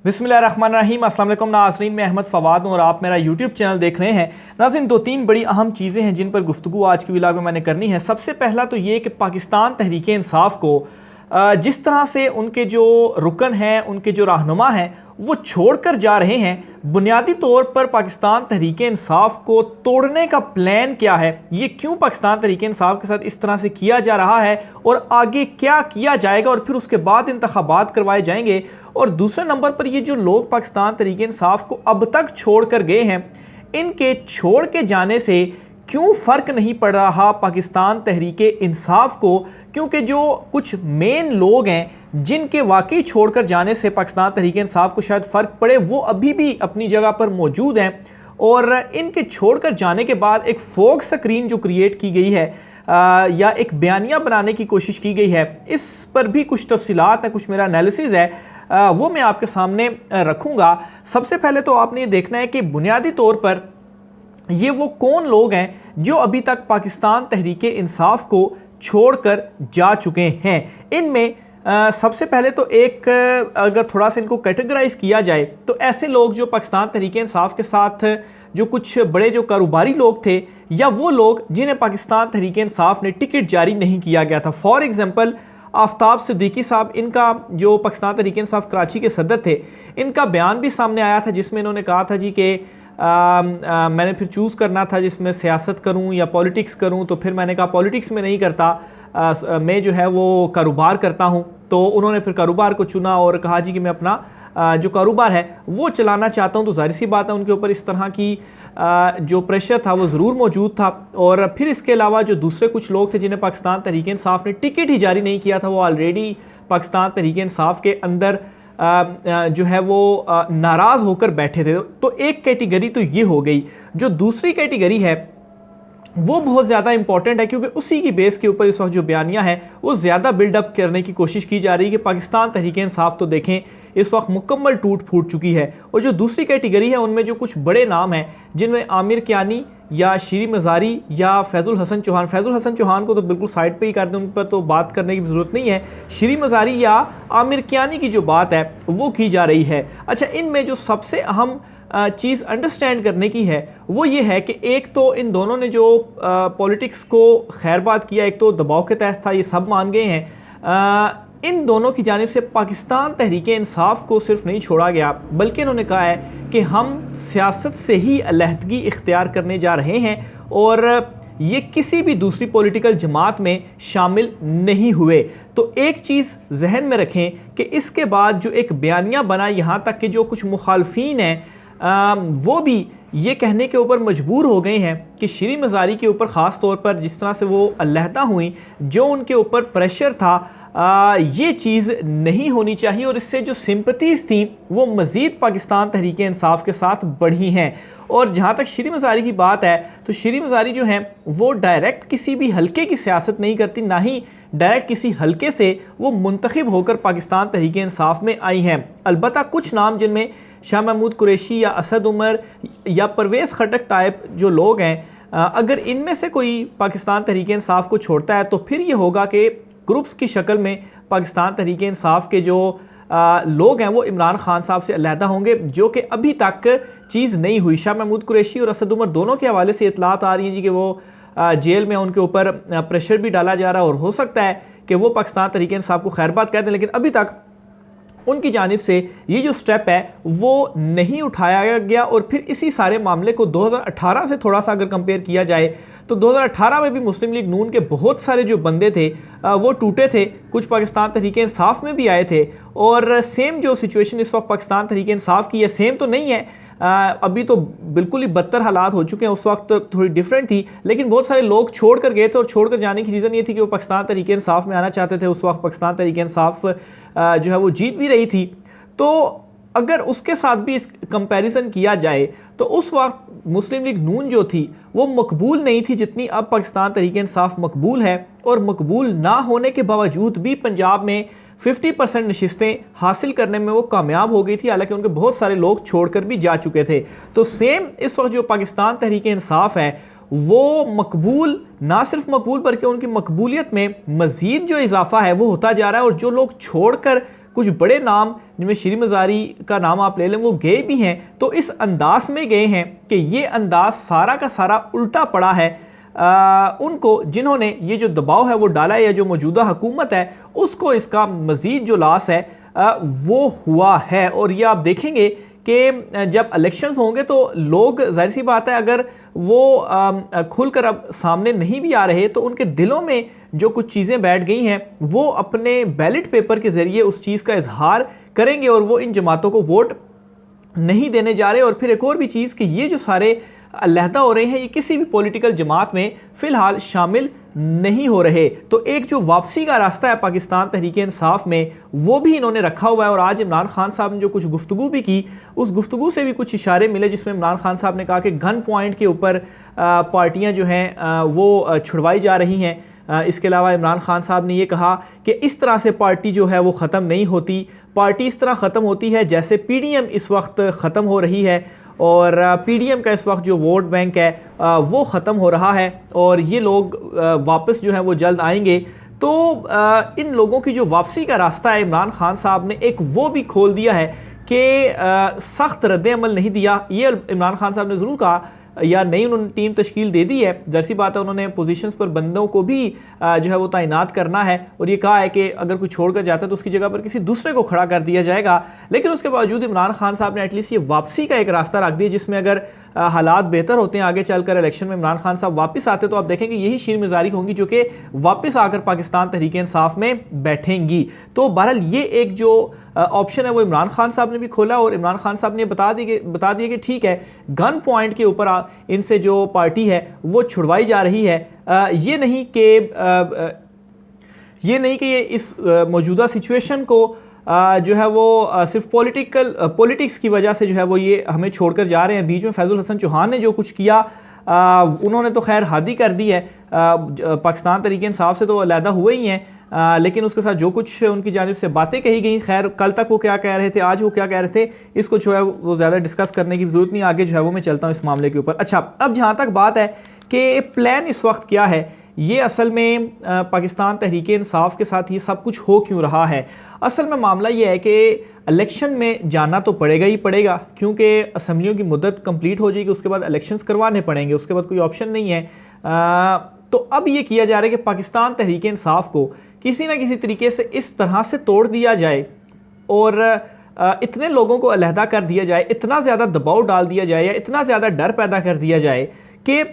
बिस्मिल्लाहिर्रहमानिर्रहीम। अस्सलाम वालेकुम नाज़रीन, मैं अहमद फ़वाद हूँ और आप मेरा यूट्यूब चैनल देख रहे हैं। नाज़रीन, दो तीन बड़ी अहम चीज़ें हैं जिन पर गुफ्तगू आज की व्लॉग में मैंने करनी है। सबसे पहला तो ये कि पाकिस्तान तहरीक इंसाफ को जिस तरह से उनके जो रुकन हैं, उनके जो रहनुमा हैं, वो छोड़ कर जा रहे हैं, बुनियादी तौर पर पाकिस्तान तहरीक इंसाफ को तोड़ने का प्लान क्या है, ये क्यों पाकिस्तान तहरीक इंसाफ के साथ इस तरह से किया जा रहा है और आगे क्या किया जाएगा और फिर उसके बाद इंतखाबात करवाए जाएंगे। और दूसरे नंबर पर ये जो लोग पाकिस्तान तहरीक इंसाफ को अब तक छोड़ कर गए हैं, इनके छोड़ के जाने से क्यों फ़र्क नहीं पड़ रहा पाकिस्तान तहरीक इंसाफ को, क्योंकि जो कुछ मेन लोग हैं जिनके वाकई छोड़कर जाने से पाकिस्तान तहरीक इंसाफ को शायद फ़र्क पड़े, वो अभी भी अपनी जगह पर मौजूद हैं। और इनके छोड़कर जाने के बाद एक फोक स्क्रीन जो क्रिएट की गई है या एक बयानिया बनाने की कोशिश की गई है, इस पर भी कुछ तफसीलात हैं, कुछ मेरा एनालिसिस है, वो मैं आपके सामने रखूँगा। सबसे पहले तो आपने ये देखना है कि बुनियादी तौर पर ये वो कौन लोग हैं जो अभी तक पाकिस्तान तहरीक इंसाफ को छोड़कर जा चुके हैं। इनमें सबसे पहले तो एक अगर थोड़ा सा इनको कैटेगराइज किया जाए तो ऐसे लोग जो पाकिस्तान तहरीक इंसाफ के साथ जो कुछ बड़े जो कारोबारी लोग थे या वो लोग जिन्हें पाकिस्तान तहरीक इंसाफ ने टिकट जारी नहीं किया गया था। फॉर एग्जांपल आफ्ताब सिद्दीकी साहब, इनका जो पाकिस्तान तहरीक इंसाफ कराची के सदर थे, इनका बयान भी सामने आया था जिसमें इन्होंने कहा था जी कि मैंने फिर चूज़ करना था जिसमें सियासत करूं या पॉलिटिक्स करूं, तो फिर मैंने कहा पॉलिटिक्स में नहीं करता, मैं जो है वो कारोबार करता हूं। तो उन्होंने फिर कारोबार को चुना और कहा जी कि मैं अपना जो कारोबार है वो चलाना चाहता हूं। तो जाहिर सी बात है उनके ऊपर इस तरह की जो प्रेशर था वो ज़रूर मौजूद था। और फिर इसके अलावा जो दूसरे कुछ लोग थे जिन्हें पाकिस्तान तहरीक इंसाफ ने टिकट ही जारी नहीं किया था, वो ऑलरेडी पाकिस्तान तहरीक इंसाफ के अंदर जो है वो नाराज़ होकर बैठे थे। तो एक कैटेगरी तो ये हो गई। जो दूसरी कैटेगरी है वो बहुत ज़्यादा इंपॉर्टेंट है, क्योंकि उसी की बेस के ऊपर इस वक्त जो बयानियाँ है वो ज़्यादा बिल्डअप करने की कोशिश की जा रही है कि पाकिस्तान तहरीक इंसाफ तो देखें इस वक्त मुकम्मल टूट फूट चुकी है। और जो दूसरी कैटेगरी है उनमें जो कुछ बड़े नाम हैं जिनमें आमिर कियानी या शीरी मज़ारी या फैज़ुल हसन चौहान, फैज़ुल हसन चौहान को तो बिल्कुल साइड पे ही कर दें, उन पर तो बात करने की ज़रूरत नहीं है। शीरी मज़ारी या आमिर कियानी की जो बात है वो की जा रही है। अच्छा, इनमें जो सबसे अहम चीज़ अंडरस्टैंड करने की है वो ये है कि एक तो इन दोनों ने जो पॉलिटिक्स को खैरबाद किया, एक तो दबाव के तहत था, ये सब मान गए हैं। इन दोनों की जानिब से पाकिस्तान तहरीक इंसाफ को सिर्फ नहीं छोड़ा गया, बल्कि इन्होंने कहा है कि हम सियासत से ही अलहदगी इख्तियार करने जा रहे हैं और ये किसी भी दूसरी पॉलिटिकल जमात में शामिल नहीं हुए। तो एक चीज़ जहन में रखें कि इसके बाद जो एक बयानिया बना, यहाँ तक कि जो कुछ मुखालफीन हैं वो भी ये कहने के ऊपर मजबूर हो गए हैं कि शीरी मज़ारी के ऊपर ख़ास तौर पर जिस तरह से वो अलहदा हुई, जो उनके ऊपर प्रेशर था, ये चीज़ नहीं होनी चाहिए और इससे जो सिंपतीज़ थी वो मज़ीद पाकिस्तान तहरीक इंसाफ के साथ बढ़ी हैं। और जहाँ तक शीरी मज़ारी की बात है तो शीरी मज़ारी जो हैं वो डायरेक्ट किसी भी हलके की सियासत नहीं करती, ना ही डायरेक्ट किसी हलके से वो मुंतखब होकर पाकिस्तान तहरीक इंसाफ में आई हैं। अलबत्ता कुछ नाम जिनमें शाह महमूद कुरैशी या असद उमर या परवेज़ खटक टाइप जो लोग हैं, अगर इनमें से कोई पाकिस्तान तहरीक इंसाफ को छोड़ता है तो फिर ये होगा कि ग्रुप्स की शक्ल में पाकिस्तान तहरीक इंसाफ के जो लोग हैं वो इमरान खान साहब से अलहदा होंगे, जो कि अभी तक चीज़ नहीं हुई। शाह महमूद कुरैशी और असद उमर दोनों के हवाले से इतलात आ रही हैं जी कि वो जेल में, उनके ऊपर प्रेशर भी डाला जा रहा है और हो सकता है कि वो पाकिस्तान तहरीक इंसाफ को खैरबाद कह दें, लेकिन अभी तक उनकी जानिब से ये जो स्टेप है वो नहीं उठाया गया। और फिर इसी सारे मामले को 2018 से थोड़ा सा अगर कंपेयर किया जाए तो 2018 में भी मुस्लिम लीग नून के बहुत सारे जो बंदे थे वो टूटे थे, कुछ पाकिस्तान तहरीक इंसाफ में भी आए थे। और सेम जो सिचुएशन इस वक्त पाकिस्तान तहरीक इंसाफ की है, सेम तो नहीं है, अभी तो बिल्कुल ही बदतर हालात हो चुके हैं, उस वक्त थोड़ी डिफरेंट थी, लेकिन बहुत सारे लोग छोड़ कर गए थे और छोड़ कर जाने की रीज़न ये थी कि वो पाकिस्तान तहरीक इंसाफ में आना चाहते थे। उस वक्त पाकिस्तान तहरीक इंसाफ जो है वो जीत भी रही थी। तो अगर उसके साथ भी इस कंपैरिजन किया जाए तो उस वक्त मुस्लिम लीग नून जो थी वो मकबूल नहीं थी जितनी अब पाकिस्तान तहरीक इंसाफ मकबूल है। और मकबूल ना होने के बावजूद भी पंजाब में 50% नशिस्तें हासिल करने में वो कामयाब हो गई थी, हालांकि उनके बहुत सारे लोग छोड़कर भी जा चुके थे। तो सेम इस वक्त जो पाकिस्तान तहरीक इंसाफ है वो मकबूल, ना सिर्फ मकबूल बल्कि उनकी मकबूलियत में मज़ीद जो इजाफा है वो होता जा रहा है। और जो लोग छोड़कर कुछ बड़े नाम जिनमें शीरी मज़ारी का नाम आप ले लें वो गए भी हैं, तो इस अंदाज में गए हैं कि ये अंदाज सारा का सारा उल्टा पड़ा है उनको, जिन्होंने ये जो दबाव है वो डाला है, या जो मौजूदा हुकूमत है उसको इसका मज़ीद जो लॉस है वो हुआ है। और ये आप देखेंगे कि जब इलेक्शंस होंगे तो लोग, जाहिर सी बात है, अगर वो खुलकर अब सामने नहीं भी आ रहे तो उनके दिलों में जो कुछ चीज़ें बैठ गई हैं वो अपने बैलेट पेपर के ज़रिए उस चीज़ का इजहार करेंगे और वो इन जमातों को वोट नहीं देने जा रहे। और फिर एक और भी चीज़ कि ये जो सारे अलहदा हो रहे हैं ये किसी भी पॉलिटिकल जमात में फ़िलहाल शामिल नहीं हो रहे। तो एक जो वापसी का रास्ता है पाकिस्तान तहरीक-ए-इंसाफ में वो भी इन्होंने रखा हुआ है। और आज इमरान खान साहब ने जो कुछ गुफ्तगू भी की, उस गुफ्तगू से भी कुछ इशारे मिले जिसमें इमरान खान साहब ने कहा कि गन पॉइंट के ऊपर पार्टियां जो हैं वो छुड़वाई जा रही हैं। इसके अलावा इमरान खान साहब ने ये कहा कि इस तरह से पार्टी जो है वो ख़त्म नहीं होती, पार्टी इस तरह ख़त्म होती है जैसे PDM इस वक्त ख़त्म हो रही है, और PDM का इस वक्त जो वोट बैंक है वो ख़त्म हो रहा है और ये लोग वापस जो है वो जल्द आएंगे। तो इन लोगों की जो वापसी का रास्ता है इमरान खान साहब ने एक वो भी खोल दिया है कि सख्त रद्द-ए-अमल नहीं दिया। ये इमरान खान साहब ने ज़रूर कहा, या नई उन्होंने टीम तश्कील दे दी है, जैसी बात है उन्होंने पोजीशंस पर बंदों को भी जो है वो तैनात करना है, और ये कहा है कि अगर कोई छोड़कर जाता है तो उसकी जगह पर किसी दूसरे को खड़ा कर दिया जाएगा। लेकिन उसके बावजूद इमरान खान साहब ने एटलीस्ट ये वापसी का एक रास्ता रख दिया जिसमें अगर हालात बेहतर होते हैं आगे चलकर इलेक्शन में इमरान खान साहब वापस आते तो आप देखेंगे यही शीर मज़ारी होंगी जो कि वापस आकर पाकिस्तान तहरीक-ए-इंसाफ में बैठेंगी। तो बहरहाल ये एक जो ऑप्शन है वो इमरान खान साहब ने भी खोला, और इमरान खान साहब ने बता दिया कि ठीक है, गन पॉइंट के ऊपर इनसे जो पार्टी है वो छुड़वाई जा रही है। ये नहीं कि ये इस मौजूदा सिचुएशन को जो है वो सिर्फ पॉलिटिक्स की वजह से जो है वो ये हमें छोड़कर जा रहे हैं। बीच में फैज़ुल हसन चौहान ने जो कुछ किया उन्होंने तो खैर हद ही कर दी है, पाकिस्तान तहरीक-ए-इंसाफ से तो अलहदा हुए ही हैं, लेकिन उसके साथ जो कुछ उनकी जानिब से बातें कही गई, खैर कल तक वो क्या कह रहे थे, आज वो क्या कह रहे थे, इसको जो है वो ज़्यादा डिस्कस करने की ज़रूरत नहीं, आगे जो है वो मैं चलता हूँ इस मामले के ऊपर। अच्छा, अब जहाँ तक बात है कि प्लान इस वक्त क्या है, ये असल में पाकिस्तान तहरीक-ए-इंसाफ के साथ ये सब कुछ हो क्यों रहा है। असल में मामला ये है कि इलेक्शन में जाना तो पड़ेगा ही पड़ेगा, क्योंकि असम्बलियों की मुद्दत कंप्लीट हो जाएगी, उसके बाद इलेक्शंस करवाने पड़ेंगे, उसके बाद कोई ऑप्शन नहीं है। तो अब ये किया जा रहा है कि पाकिस्तान तहरीक-ए-इंसाफ को किसी ना किसी तरीके से इस तरह से तोड़ दिया जाए और इतने लोगों को अलहदा कर दिया जाए, इतना ज़्यादा दबाव डाल दिया जाए या इतना ज़्यादा डर पैदा कर दिया जाए कि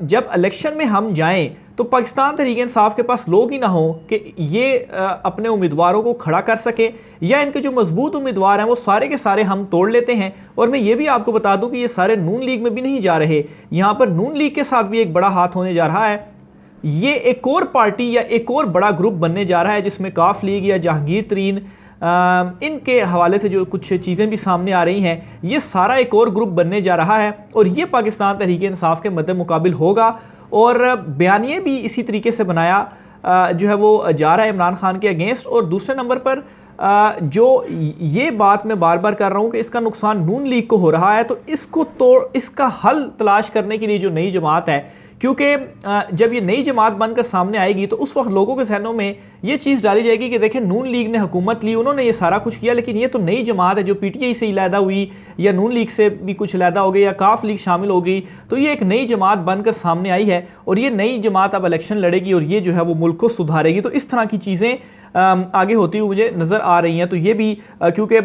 जब इलेक्शन में हम जाएं तो पाकिस्तान तहरीक-ए-इंसाफ के पास लोग ही ना हो कि ये अपने उम्मीदवारों को खड़ा कर सके, या इनके जो मजबूत उम्मीदवार हैं वो सारे के सारे हम तोड़ लेते हैं। और मैं ये भी आपको बता दूं कि ये सारे नून लीग में भी नहीं जा रहे, यहाँ पर नून लीग के साथ भी एक बड़ा हाथ होने जा रहा है। ये एक और पार्टी या एक और बड़ा ग्रुप बनने जा रहा है जिसमें काफ लीग या जहांगीर तरीन इनके हवाले से जो कुछ चीज़ें भी सामने आ रही हैं, ये सारा एक और ग्रुप बनने जा रहा है और ये पाकिस्तान तहरीक-ए-इंसाफ के मद्दे मुकाबिल होगा। और बयानिए भी इसी तरीके से बनाया जो है वो जा रहा है इमरान खान के अगेंस्ट। और दूसरे नंबर पर जो ये बात मैं बार बार कर रहा हूँ कि इसका नुकसान नून लीग को हो रहा है, तो इसका हल तलाश करने के लिए जो नई जमात है, क्योंकि जब ये नई जमात बनकर सामने आएगी तो उस वक्त लोगों के जहनों में ये चीज़ डाली जाएगी कि देखें नून लीग ने हुकूमत ली, उन्होंने ये सारा कुछ किया, लेकिन ये तो नई जमात है जो PTI से अलहदा हुई या नून लीग से भी कुछ अलहदा हो गई या काफ लीग शामिल हो गई, तो ये एक नई जमात बनकर सामने आई है और ये नई जमात अब इलेक्शन लड़ेगी और ये जो है वो मुल्क को सुधारेगी। तो इस तरह की चीज़ें आगे होती हुई मुझे नज़र आ रही हैं। तो ये भी क्योंकि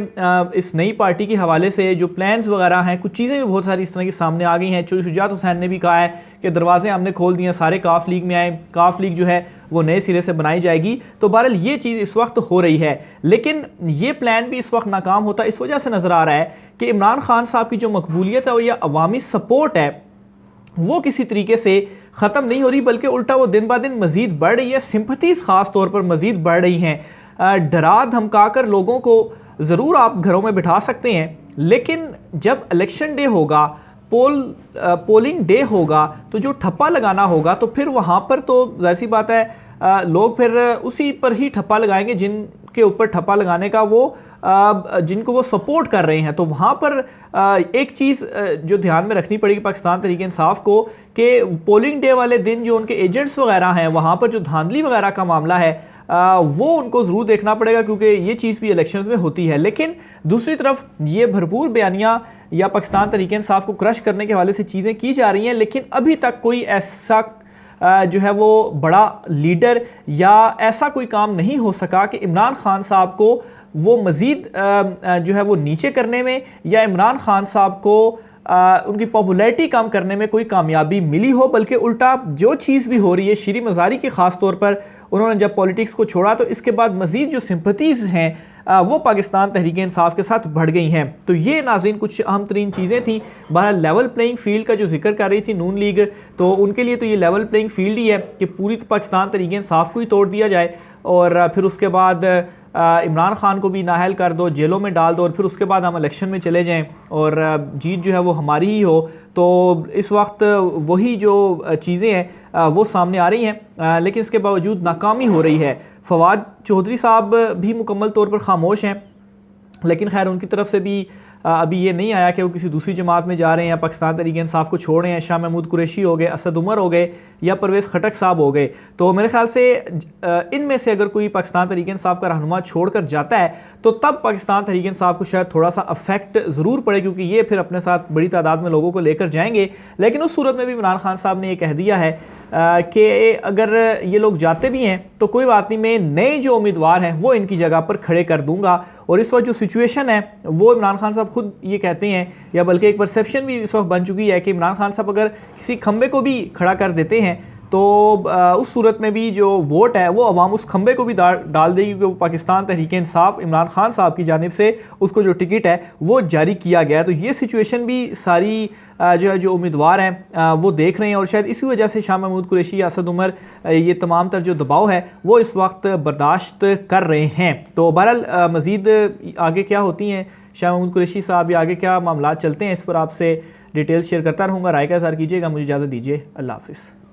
इस नई पार्टी के हवाले से जो प्लान्स वगैरह हैं, कुछ चीज़ें भी बहुत सारी इस तरह की सामने आ गई हैं। शुजात हुसैन ने भी कहा है कि दरवाजे हमने खोल दिए, सारे काफ लीग में आए, काफ लीग जो है वो नए सिरे से बनाई जाएगी। तो बहरहाल ये चीज़ इस वक्त हो रही है, लेकिन ये प्लान भी इस वक्त नाकाम होता इस वजह से नज़र आ रहा है कि इमरान खान साहब की जो मकबूलियत है या अवामी सपोर्ट है वो किसी तरीके से ख़त्म नहीं हो रही, बल्कि उल्टा वो दिन ब दिन मज़ीद बढ़ रही है। सिंपथीज़ ख़ास तौर पर मज़ीद बढ़ रही हैं। डरा धमका कर लोगों को ज़रूर आप घरों में बिठा सकते हैं, लेकिन जब इलेक्शन डे होगा, पोलिंग डे होगा, तो जो ठप्पा लगाना होगा तो फिर वहाँ पर तो ज़ाहिर सी बात है लोग फिर उसी पर ही ठप्पा लगाएंगे जिनके ऊपर ठप्पा लगाने का वो जिनको वो सपोर्ट कर रहे हैं। तो वहाँ पर एक चीज़ जो ध्यान में रखनी पड़ेगी पाकिस्तान तहरीक-ए-इंसाफ को कि पोलिंग डे वाले दिन जो उनके एजेंट्स वगैरह हैं वहाँ पर जो धांधली वगैरह का मामला है वो उनको ज़रूर देखना पड़ेगा, क्योंकि ये चीज़ भी इलेक्शंस में होती है। लेकिन दूसरी तरफ ये भरपूर बयानियाँ या पाकिस्तान तहरीक इंसाफ को क्रश करने के हवाले से चीज़ें की जा रही हैं, लेकिन अभी तक कोई ऐसा जो है वो बड़ा लीडर या ऐसा कोई काम नहीं हो सका कि इमरान खान साहब को वो मज़ीद जो है वो नीचे करने में या इमरान खान साहब को उनकी पॉपुलैरिटी कम करने में कोई कामयाबी मिली हो। बल्कि उल्टा जो चीज़ भी हो रही है, शीरी मज़ारी की ख़ास तौर पर उन्होंने जब पॉलिटिक्स को छोड़ा तो इसके बाद मज़ीद जो सिंपथीज़ हैं वो पाकिस्तान तहरीक इंसाफ के साथ बढ़ गई हैं। तो ये नाज़रीन कुछ अहम तरीन चीज़ें थी। बहरहाल लेवल प्लेइंग फील्ड का जो जिक्र कर रही थी नून लीग, तो उनके लिए तो ये लेवल प्लेइंग फील्ड ही है कि पूरी पाकिस्तान तहरीक इंसाफ को ही तोड़ दिया जाए और फिर उसके बाद इमरान खान को भी नाअहल कर दो, जेलों में डाल दो और फिर उसके बाद हम इलेक्शन में चले जाएं और जीत जो है वो हमारी ही हो। तो इस वक्त वही जो चीज़ें हैं वो सामने आ रही हैं, लेकिन इसके बावजूद नाकामी हो रही है। फवाद चौधरी साहब भी मुकम्मल तौर पर खामोश हैं, लेकिन खैर उनकी तरफ से भी अभी ये नहीं आया कि वो किसी दूसरी जमात में जा रहे हैं या पाकिस्तान तहरीक इंसाफ को छोड़ रहे हैं। शाह महमूद कुरैशी हो गए, असद उमर हो गए या परवेज़ खटक साहब हो गए। तो मेरे ख्याल से इनमें से अगर कोई पाकिस्तान तहरीक इंसाफ का रहनुमा छोड़ कर जाता है तो तब पाकिस्तान तहरीक इंसाफ को शायद थोड़ा सा अफेक्ट ज़रूर पड़े, क्योंकि ये फिर अपने साथ बड़ी तादाद में लोगों को लेकर जाएंगे। लेकिन उस सूरत में भी इमरान खान साहब ने ये कह दिया है कि अगर ये लोग जाते भी हैं तो कोई बात नहीं, मैं नए जो उम्मीदवार हैं वो इनकी जगह पर खड़े कर दूंगा। और इस वक्त जो सिचुएशन है वो इमरान खान साहब खुद ये कहते हैं, या बल्कि एक परसेप्शन भी इस वक्त बन चुकी है कि इमरान खान साहब अगर किसी खंबे को भी खड़ा कर देते हैं तो उस सूरत में भी जो वोट है वो अवाम उस खंबे को भी डाल देगी, क्योंकि वो पाकिस्तान तहरीक इंसाफ इमरान खान साहब की जानिब से उसको जो टिकट है वो जारी किया गया है। तो ये सिचुएशन भी सारी जो है जो उम्मीदवार हैं वो देख रहे हैं और शायद इसी वजह से शाह महमूद कुरैशी, असद उमर, ये तमाम तर जो दबाव है वो इस वक्त बर्दाश्त कर रहे हैं। तो बहरहाल मज़ीद आगे क्या होती हैं शाह महमूद कुरैशी साहब या आगे क्या मामला चलते हैं, इस पर आपसे डिटेल्स शेयर करता रहूँगा। राय का इज़हार कीजिएगा। मुझे इजाज़त दीजिए। अल्लाह हाफ़िज़।